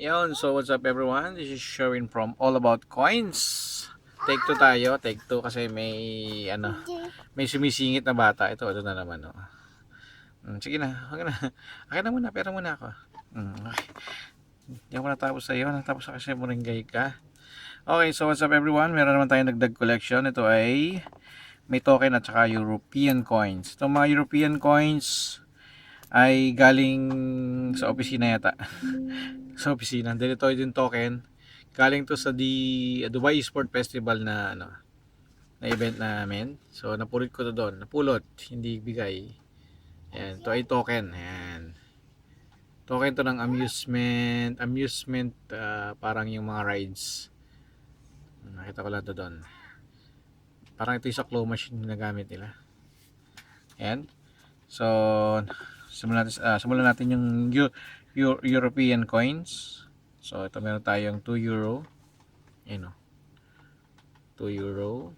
Yun, so what's up everyone? This is Sherwin from All About Coins. Take 2 tayo, take 2 kasi may sumisingit na bata. Ito na naman, oh. Sige na, okay na. Akin na muna, pera muna ako. Okay. Hindi ako natapos sa iyo, natapos kasi Moringgay ka. Okay, so what's up everyone? Meron naman tayong dagdag collection. Ito ay may token at saka European coins. Itong mga European coins ay galing sa opisina yata. Sa opisina. Then ito yung token. Galing to sa Dubai Sport Festival na na event namin. So napulot ko to doon. Napulot, hindi bigay. Ayan, to ay token. Ayan. Token to ng amusement parang yung mga rides. Nakita ko lang to doon. Parang ito yung sa claw machine na gamit nila. Ayan. So simulan natin yung European coins. So ito meron tayong 2 euro. Ayan o. 2 euro.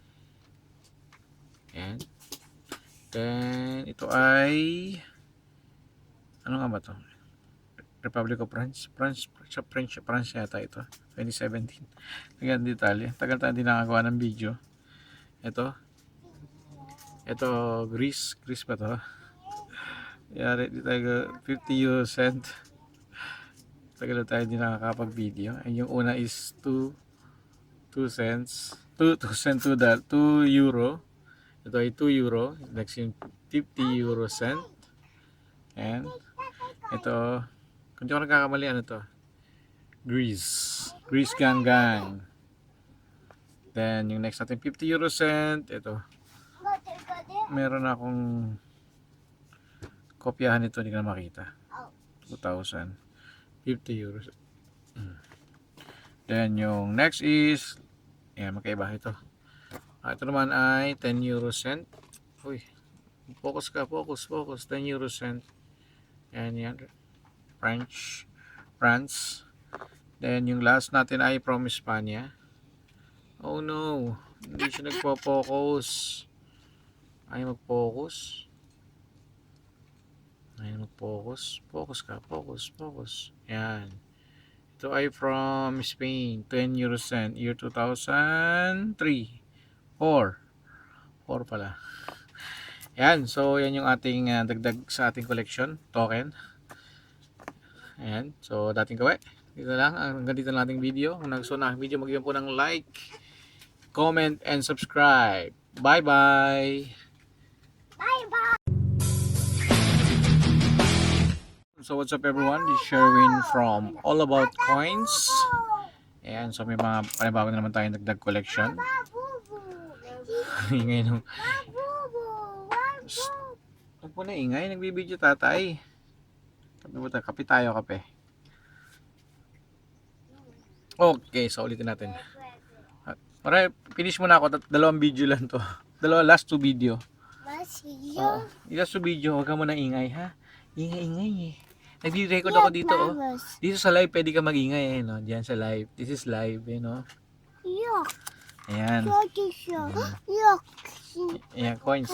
Ayan. Then ito ay ano nga ba to? Republic of France. France yata ito. 2017. Lagyan detalye. Tagal tayo din nakagawa ng video. Ito Greece ba to? Yari dito tayo 50 euro cent. Tagal na tayo din nakakapag video. And yung una is 2 cents. 2 euro. Ito ay 2 euro. Next yung 50 euro cent. And ito, kung di ako nagkakamali, ano to? Greece gang. Then yung next natin 50 euro cent. Ito. Meron akong kopyahan ito, hindi ka na makita. 2,000. 50 euros. Then yung next is ayan, magkaiba ito. Ito naman ay 10 euro cent. Uy, focus 10 euro cent. Ayan yan. France. Then yung last natin ay from Espanya. Oh no, hindi siya nagpo-focus. Ay mag-focus. Focus. Yan. Ito ay from Spain. 10 euro cent. Year 2003. 4 pala. Yan. So, yan yung ating dagdag sa ating collection. Token. Ayan. So, dating gawin. Dito lang. Hanggang dito lang ating video. Kung nagustuhan na aking video, mag-iwan po ng like, comment, and subscribe. Bye-bye! So what's up everyone, this is Sherwin from All About Coins. Ayan, so may mga panibago na naman tayong dagdag collection. Ingay nung huwag po na ingay, nagbibideo tatay. Kape tayo, kape. Okay, so ulitin natin. Para finish muna ako, dalawang video lang to. Last 2 video. Last 2 video, huwag ka muna ingay ha. Ingay eh. Nagdi-record ako dito, oh. Dito sa live pwede ka magingay, no? Diyan sa live. This is live, no? Yuck. Ayan. Yuck. Ayan, coins.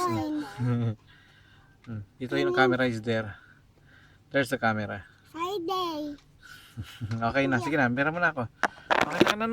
Dito yung camera is there. There's the camera. Friday. Okay na, sige na. Pera mo na ako. Okay na.